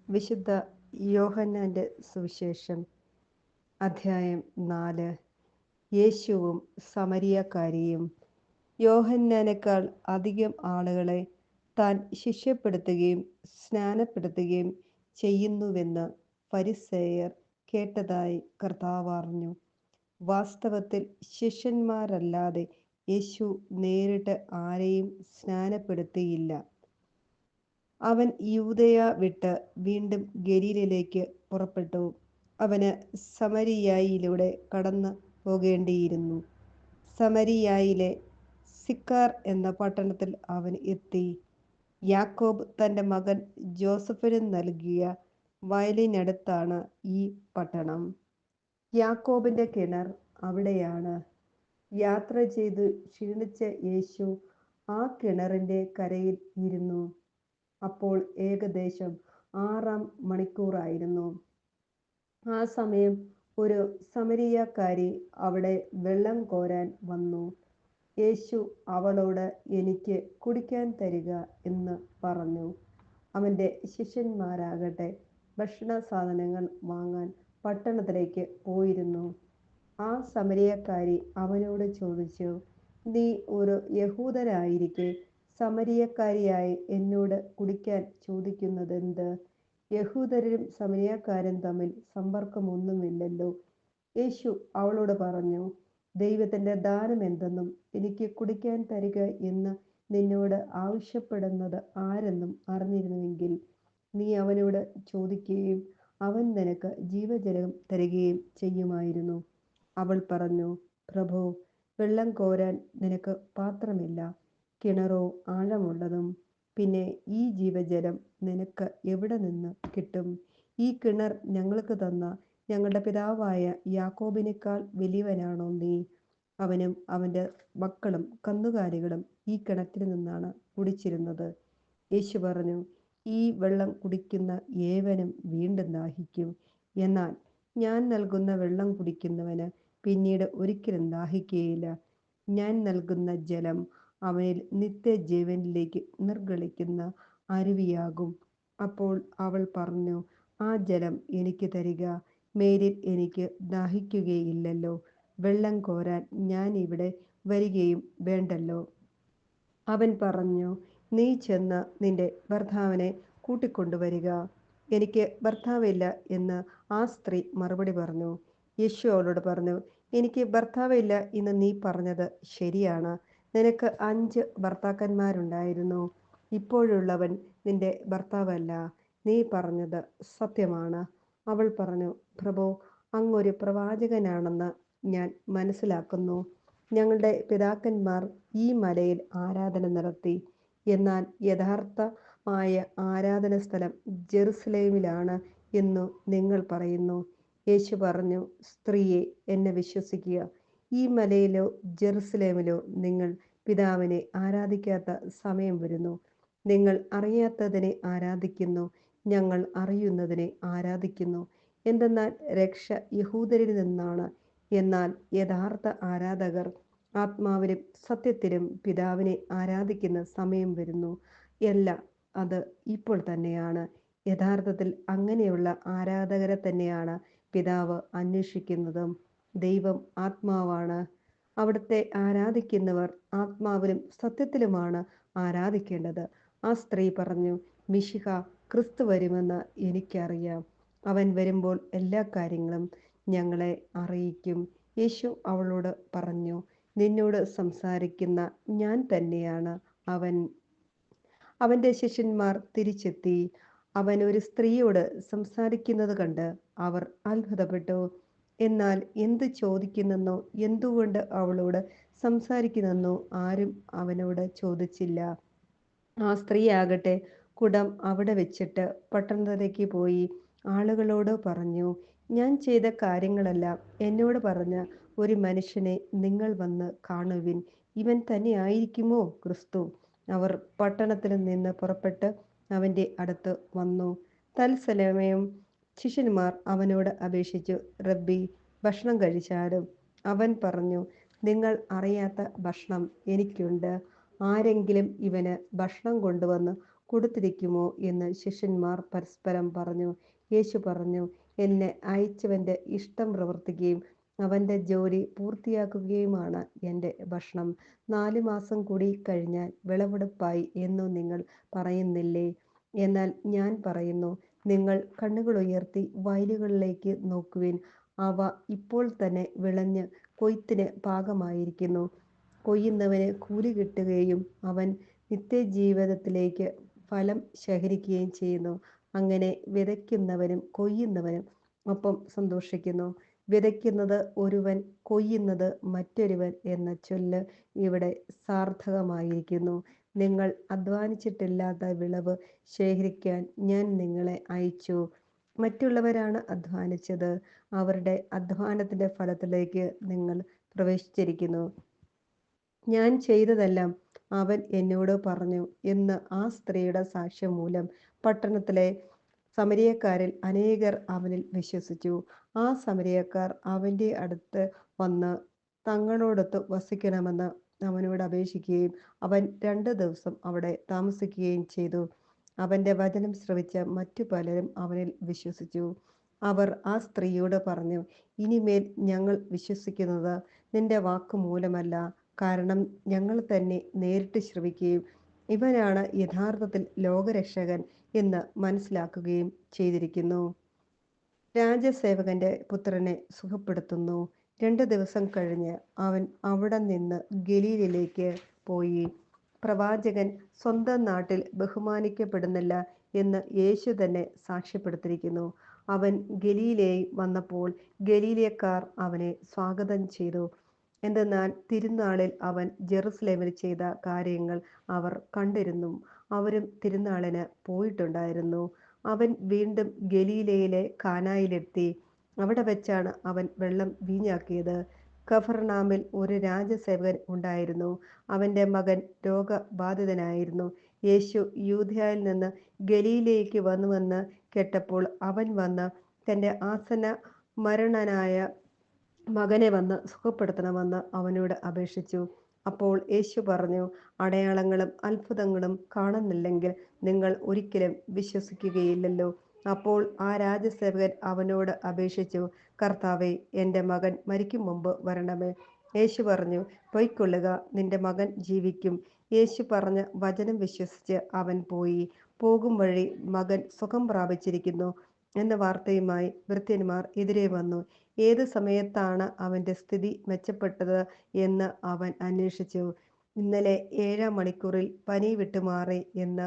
വിശുദ്ധ യോഹന്നാന്റെ സുവിശേഷം അധ്യായം 4. യേശുവും സമരിയക്കാരിയും. യോഹന്നാനേക്കാൾ അധികം ആളുകളെ താൻ ശിഷ്യപ്പെടുത്തുകയും സ്നാനപ്പെടുത്തുകയും ചെയ്യുന്നുവെന്ന് ഫരിസേയർ കേട്ടതായി കർത്താവ് അറിഞ്ഞു. വാസ്തവത്തിൽ ശിഷ്യന്മാരല്ലാതെ യേശു നേരിട്ട് ആരെയും സ്നാനപ്പെടുത്തിയില്ല. അവൻ യൂദയ വിട്ട് വീണ്ടും ഗലീലയിലേക്ക് പുറപ്പെട്ടു. അവന് സമരിയായിലൂടെ കടന്നു പോകേണ്ടിയിരുന്നു. സമരിയായിലെ സിക്കാർ എന്ന പട്ടണത്തിൽ അവൻ എത്തി. യാക്കോബ് തൻ്റെ മകൻ ജോസഫിന് നൽകിയ വയലിനടുത്താണ് ഈ പട്ടണം. യാക്കോബിൻ്റെ കിണർ അവിടെയാണ്. യാത്ര ചെയ്തു ക്ഷീണിച്ച യേശു ആ കിണറിൻ്റെ കരയിൽ ഇരുന്നു. അപ്പോൾ ഏകദേശം 6-ാം മണിക്കൂറായിരുന്നു. ആ സമയം ഒരു സമരിയക്കാരി അവിടെ വെള്ളം കോരാൻ വന്നു. യേശു അവളോട് എനിക്ക് കുടിക്കാൻ തരിക എന്ന് പറഞ്ഞു. അവൻ്റെ ശിഷ്യന്മാരാകട്ടെ ഭക്ഷണ സാധനങ്ങൾ വാങ്ങാൻ പട്ടണത്തിലേക്ക് പോയിരുന്നു. ആ സമരിയക്കാരി അവനോട് ചോദിച്ചു, നീ ഒരു യഹൂദനായിരിക്കെ സമരിയക്കാരിയായി എന്നോട് കുടിക്കാൻ ചോദിക്കുന്നതെന്ത്? യഹൂദരും സമരിയക്കാരും തമ്മിൽ സമ്പർക്കമൊന്നുമില്ലല്ലോ. യേശു അവളോട് പറഞ്ഞു, ദൈവത്തിൻ്റെ ദാനം എന്തെന്നും എനിക്ക് കുടിക്കാൻ തരിക എന്ന് നിന്നോട് ആവശ്യപ്പെടുന്നത് ആരെന്നും അറിഞ്ഞിരുന്നുവെങ്കിൽ നീ അവനോട് ചോദിക്കുകയും അവൻ നിനക്ക് ജീവജലം തരികയും ചെയ്യുമായിരുന്നു. അവൾ പറഞ്ഞു, പ്രഭോ, വെള്ളം കോരാൻ നിനക്ക് പാത്രമില്ല, കിണറോ ആഴമുള്ളതും. പിന്നെ ഈ ജീവജലം നിനക്ക് എവിടെ നിന്ന് കിട്ടും? ഈ കിണർ ഞങ്ങൾക്ക് തന്ന ഞങ്ങളുടെ പിതാവായ യാക്കോബിനേക്കാൾ വലിയവനാണോ നീ? അവനും അവൻ്റെ മക്കളും കന്നുകാലികളും ഈ കിണറ്റിൽ നിന്നാണ് കുടിച്ചിരുന്നത്. യേശു പറഞ്ഞു, ഈ വെള്ളം കുടിക്കുന്ന ഏവനും വീണ്ടും ദാഹിക്കും. എന്നാൽ ഞാൻ നൽകുന്ന വെള്ളം കുടിക്കുന്നവന് പിന്നീട് ഒരിക്കലും ദാഹിക്കുകയില്ല. ഞാൻ നൽകുന്ന ജലം അവനിൽ നിത്യജീവനിലേക്ക് നിർഗളിക്കുന്ന അരുവിയാകും. അപ്പോൾ അവൾ പറഞ്ഞു, ആ ജലം എനിക്ക് തരിക. മേലിൽ എനിക്ക് ദാഹിക്കുകയില്ലല്ലോ. വെള്ളം കോരാൻ ഞാൻ ഇവിടെ വരികയും വേണ്ടല്ലോ. അവൻ പറഞ്ഞു, നീ ചെന്ന് നിന്റെ ഭർത്താവിനെ കൂട്ടിക്കൊണ്ടുവരിക. എനിക്ക് ഭർത്താവില്ല എന്ന് ആ സ്ത്രീ മറുപടി പറഞ്ഞു. യേശു അവളോട് പറഞ്ഞു, എനിക്ക് ഭർത്താവില്ല എന്ന് നീ പറഞ്ഞത് ശരിയാണ്. നിനക്ക് 5 ഭർത്താക്കന്മാരുണ്ടായിരുന്നു. ഇപ്പോഴുള്ളവൻ നിന്റെ ഭർത്താവല്ല. നീ പറഞ്ഞത് സത്യമാണ്. അവൾ പറഞ്ഞു, പ്രഭോ, അങ്ങൊരു പ്രവാചകനാണെന്ന് ഞാൻ മനസ്സിലാക്കുന്നു. ഞങ്ങളുടെ പിതാക്കന്മാർ ഈ മലയിൽ ആരാധന നടത്തി. എന്നാൽ യഥാർത്ഥമായ ആരാധന സ്ഥലം ജെറുസലേമിലാണ് എന്നു നിങ്ങൾ പറയുന്നു. യേശു പറഞ്ഞു, സ്ത്രീയെ, എന്നെ വിശ്വസിക്കുക. ഈ മലയിലോ ജെറുസലേമിലോ നിങ്ങൾ പിതാവിനെ ആരാധിക്കാത്ത സമയം വരുന്നു. നിങ്ങൾ അറിയാത്തതിനെ ആരാധിക്കുന്നു, ഞങ്ങൾ അറിയുന്നതിനെ ആരാധിക്കുന്നു. എന്തെന്നാൽ രക്ഷ യഹൂദരിൽ നിന്നാണ്. എന്നാൽ യഥാർത്ഥ ആരാധകർ ആത്മാവിലും സത്യത്തിലും പിതാവിനെ ആരാധിക്കുന്ന സമയം വരുന്നു. അല്ല, അത് ഇപ്പോൾ തന്നെയാണ്. യഥാർത്ഥത്തിൽ അങ്ങനെയുള്ള ആരാധകരെ തന്നെയാണ് പിതാവ് അന്വേഷിക്കുന്നതും. ദൈവം ആത്മാവാണ്. അവിടുത്തെ ആരാധിക്കുന്നവർ ആത്മാവിലും സത്യത്തിലുമാണ് ആരാധിക്കേണ്ടത്. ആ സ്ത്രീ പറഞ്ഞു, മിശിഹ ക്രിസ്തു വരുമെന്ന് എനിക്കറിയാം. അവൻ വരുമ്പോൾ എല്ലാ കാര്യങ്ങളും ഞങ്ങളെ അറിയിക്കും. യേശു അവളോട് പറഞ്ഞു, നിന്നോട് സംസാരിക്കുന്ന ഞാൻ തന്നെയാണ് അവൻ. അവൻ്റെ ശിഷ്യന്മാർ തിരിച്ചെത്തി. അവൻ ഒരു സ്ത്രീയോട് സംസാരിക്കുന്നത് കണ്ട് അവർ അത്ഭുതപ്പെട്ടു. എന്നാൽ എന്ത് ചോദിക്കുന്നെന്നോ എന്തുകൊണ്ട് അവളോട് സംസാരിക്കുന്നെന്നോ ആരും അവനോട് ചോദിച്ചില്ല. ആ സ്ത്രീയാകട്ടെ കുടം അവിടെ വെച്ചിട്ട് പട്ടണത്തിലേക്ക് പോയി ആളുകളോട് പറഞ്ഞു, ഞാൻ ചെയ്ത കാര്യങ്ങളെല്ലാം എന്നോട് പറഞ്ഞ ഒരു മനുഷ്യനെ നിങ്ങൾ വന്ന് കാണുവിൻ. ഇവൻ തന്നെ ആയിരിക്കുമോ ക്രിസ്തു? അവർ പട്ടണത്തിൽ നിന്ന് പുറപ്പെട്ട് അവൻ്റെ അടുത്ത് വന്നു. തത്സമയം ശിഷ്യന്മാർ അവനോട് അപേക്ഷിച്ചു, റബ്ബി, ഭക്ഷണം കഴിച്ചാലും. അവൻ പറഞ്ഞു, നിങ്ങൾ അറിയാത്ത ഭക്ഷണം എനിക്കുണ്ട്. ആരെങ്കിലും ഇവന് ഭക്ഷണം കൊണ്ടുവന്ന് കൊടുത്തിരിക്കുമോ എന്ന് ശിഷ്യന്മാർ പരസ്പരം പറഞ്ഞു. യേശു പറഞ്ഞു, എന്നെ അയച്ചവൻ്റെ ഇഷ്ടം പ്രവർത്തിക്കുകയും അവൻ്റെ ജോലി പൂർത്തിയാക്കുകയുമാണ് എൻ്റെ ഭക്ഷണം. 4 മാസം കൂടി കഴിഞ്ഞാൽ വിളവെടുപ്പായി എന്നു നിങ്ങൾ പറയുന്നില്ലേ? എന്നാൽ ഞാൻ പറയുന്നു, നിങ്ങൾ കണ്ണുകൾ ഉയർത്തി വയലുകളിലേക്ക് നോക്കുവിൻ. അവ ഇപ്പോൾ തന്നെ വിളഞ്ഞ് കൊയ്ത്തിന് പാകമായിരിക്കുന്നു. കൊയ്യുന്നവന് കൂലി കിട്ടുകയും അവൻ നിത്യജീവിതത്തിലേക്ക് ഫലം ശേഖരിക്കുകയും ചെയ്യുന്നു. അങ്ങനെ വിതയ്ക്കുന്നവനും കൊയ്യുന്നവനും ഒപ്പം സന്തോഷിക്കുന്നു. വിതയ്ക്കുന്നത് ഒരുവൻ, കൊയ്യുന്നത് മറ്റൊരുവൻ എന്ന ചൊല്ല് ഇവിടെ സാർത്ഥകമായിരിക്കുന്നു. നിങ്ങൾ അധ്വാനിച്ചിട്ടില്ലാത്ത വിളവ് ശേഖരിക്കാൻ ഞാൻ നിങ്ങളെ അയച്ചു. മറ്റുള്ളവരാണ് അധ്വാനിച്ചത്. അവരുടെ അധ്വാനത്തിൻ്റെ ഫലത്തിലേക്ക് നിങ്ങൾ പ്രവേശിച്ചിരിക്കുന്നു. ഞാൻ ചെയ്തതെല്ലാം അവൻ എന്നോട് പറഞ്ഞു എന്ന് ആ സ്ത്രീയുടെ സാക്ഷ്യം മൂലം പട്ടണത്തിലെ സമരിയക്കാരിൽ അനേകർ അവനിൽ വിശ്വസിച്ചു. ആ സമരിയക്കാർ അവൻ്റെ അടുത്ത് വന്ന് തങ്ങളോടൊത്ത് വസിക്കണമെന്ന് അവനോട് അപേക്ഷിക്കുകയും അവൻ 2 ദിവസം അവിടെ താമസിക്കുകയും ചെയ്തു. അവൻ്റെ വചനം ശ്രവിച്ച മറ്റു പലരും അവനിൽ വിശ്വസിച്ചു. അവർ ആ സ്ത്രീയോട് പറഞ്ഞു, ഇനിമേൽ ഞങ്ങൾ വിശ്വസിക്കുന്നത് നിന്റെ വാക്ക് മൂലമല്ല, കാരണം ഞങ്ങൾ തന്നെ നേരിട്ട് ശ്രവിക്കുകയും ഇവനാണ് യഥാർത്ഥത്തിൽ ലോകരക്ഷകൻ എന്ന് മനസ്സിലാക്കുകയും ചെയ്തിരിക്കുന്നു. രാജസേവകന്റെ പുത്രനെ സുഖപ്പെടുത്തുന്നു. 2 ദിവസം കഴിഞ്ഞ് അവൻ അവിടെ നിന്ന് ഗലീലയിലേക്ക് പോയി. പ്രവാചകൻ സ്വന്തം നാട്ടിൽ ബഹുമാനിക്കപ്പെടുന്നില്ല എന്ന് യേശു തന്നെ സാക്ഷ്യപ്പെടുത്തിയിരിക്കുന്നു. അവൻ ഗലീലയിൽ വന്നപ്പോൾ ഗലീലക്കാർ അവനെ സ്വാഗതം ചെയ്തു. എന്തെന്നാൽ തിരുനാളിൽ അവൻ ജെറുസലേമിൽ ചെയ്ത കാര്യങ്ങൾ അവർ കണ്ടിരുന്നു. അവരും തിരുനാളിന് പോയിട്ടുണ്ടായിരുന്നു. അവൻ വീണ്ടും ഗലീലയിലെ കാനായിലെത്തി. അവിടെ വെച്ചാണ് അവൻ വെള്ളം വീഞ്ഞാക്കിയത്. കഫർനാമിൽ ഒരു രാജസേവകൻ ഉണ്ടായിരുന്നു. അവൻ്റെ മകൻ രോഗബാധിതനായിരുന്നു. യേശു യൂദയായിൽ നിന്ന് ഗലീലയിലേക്ക് വന്നുവെന്ന് കേട്ടപ്പോൾ അവൻ വന്ന് തൻ്റെ ആസന്ന മരണനായ മകനെ വന്ന് സുഖപ്പെടുത്തണമെന്ന് അവനോട് അപേക്ഷിച്ചു. അപ്പോൾ യേശു പറഞ്ഞു, അടയാളങ്ങളും അത്ഭുതങ്ങളും കാണുന്നില്ലെങ്കിൽ നിങ്ങൾ ഒരിക്കലും വിശ്വസിക്കുകയില്ലല്ലോ. അപ്പോൾ ആ രാജസേവകൻ അവനോട് അപേക്ഷിച്ചു, കർത്താവേ, എൻ്റെ മകൻ മരിക്കും മുമ്പ് വരണമേ. യേശു പറഞ്ഞു, പൊയ്ക്കൊള്ളുക, നിന്റെ മകൻ ജീവിക്കും. യേശു പറഞ്ഞ വചനം വിശ്വസിച്ച് അവൻ പോയി. പോകും വഴി മകൻ സുഖം പ്രാപിച്ചിരിക്കുന്നു എന്ന വാർത്തയുമായി ഭൃത്യന്മാർ എതിരെ വന്നു. ഏത് സമയത്താണ് അവൻ്റെ സ്ഥിതി മെച്ചപ്പെട്ടത് എന്ന് അവൻ അന്വേഷിച്ചു. ഇന്നലെ 7-ാം മണിക്കൂറിൽ പനി വിട്ടുമാറി എന്ന്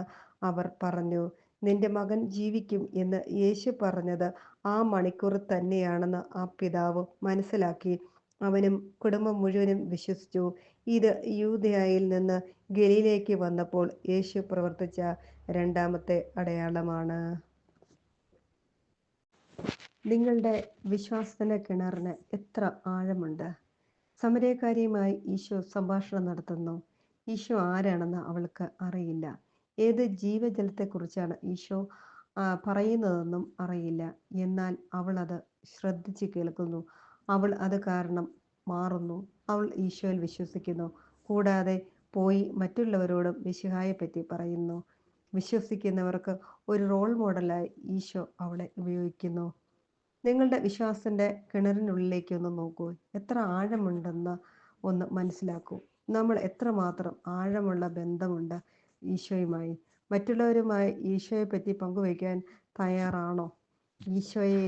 അവർ പറഞ്ഞു. നിന്റെ മകൻ ജീവിക്കും എന്ന് യേശു പറഞ്ഞത് ആ മണിക്കൂർ തന്നെയാണെന്ന് ആ പിതാവ് മനസ്സിലാക്കി. അവനും കുടുംബം മുഴുവനും വിശ്വസിച്ചു. ഇത് യൂദയായിൽ നിന്ന് ഗലീലയിലേക്ക് വന്നപ്പോൾ യേശു പ്രവർത്തിച്ച 2ാമത്തെ അടയാളമാണ്. നിങ്ങളുടെ വിശ്വാസത്തിൻ്റെ കിണറിന് എത്ര ആഴമുണ്ട്? സമരക്കാരിയുമായി ഈശോ സംഭാഷണം നടത്തുന്നു. ഈശോ ആരാണെന്ന് അവൾക്ക് അറിയില്ല. ഏത് ജീവജലത്തെക്കുറിച്ചാണ് ഈശോ പറയുന്നതെന്നും അറിയില്ല. എന്നാൽ അവൾ അത് ശ്രദ്ധിച്ച് കേൾക്കുന്നു. അവൾ അത് കാരണം മാറുന്നു. അവൾ ഈശോയിൽ വിശ്വസിക്കുന്നു. കൂടാതെ പോയി മറ്റുള്ളവരോടും മിശിഹായെപ്പറ്റി പറയുന്നു. വിശ്വസിക്കുന്നവർക്ക് ഒരു റോൾ മോഡലായി ഈശോ അവളെ ഉപയോഗിക്കുന്നു. നിങ്ങളുടെ വിശ്വാസത്തിൻ്റെ കിണറിനുള്ളിലേക്ക് ഒന്ന് നോക്കൂ. എത്ര ആഴമുണ്ടെന്ന് ഒന്ന് മനസ്സിലാക്കൂ. നമ്മൾ എത്രമാത്രം ആഴമുള്ള ബന്ധമുണ്ട് ഈശോയുമായി. മറ്റുള്ളവരുമായി ഈശോയെപ്പറ്റി പങ്കുവയ്ക്കാൻ തയ്യാറാണോ? ഈശോയെ,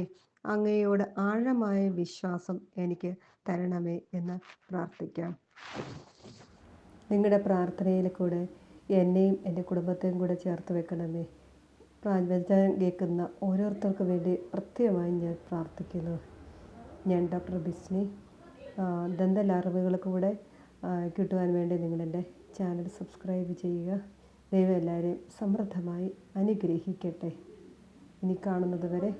അങ്ങയോട് ആഴമായ വിശ്വാസം എനിക്ക് തരണമേ എന്ന് പ്രാർത്ഥിക്കാം. നിങ്ങളുടെ പ്രാർത്ഥനയിൽ കൂടെ എന്നെയും എൻ്റെ കുടുംബത്തെയും കൂടെ ചേർത്ത് വെക്കണമേ. വചനം കേൾക്കുന്ന ഓരോരുത്തർക്കും വേണ്ടി പ്രത്യേകമായി ഞാൻ പ്രാർത്ഥിക്കുന്നു. ഞാൻ ഡോക്ടർ ബിസ്നി. ദന്തൽ അറിവുകൾ കൂടെ കിട്ടുവാൻ വേണ്ടി നിങ്ങളെൻ്റെ ചാനൽ സബ്സ്ക്രൈബ് ചെയ്യുക. ദൈവം എല്ലാവരെയും സമൃദ്ധമായി അനുഗ്രഹിക്കട്ടെ. ഇനി കാണുന്നത് വരെ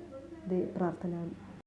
പ്രാർത്ഥന.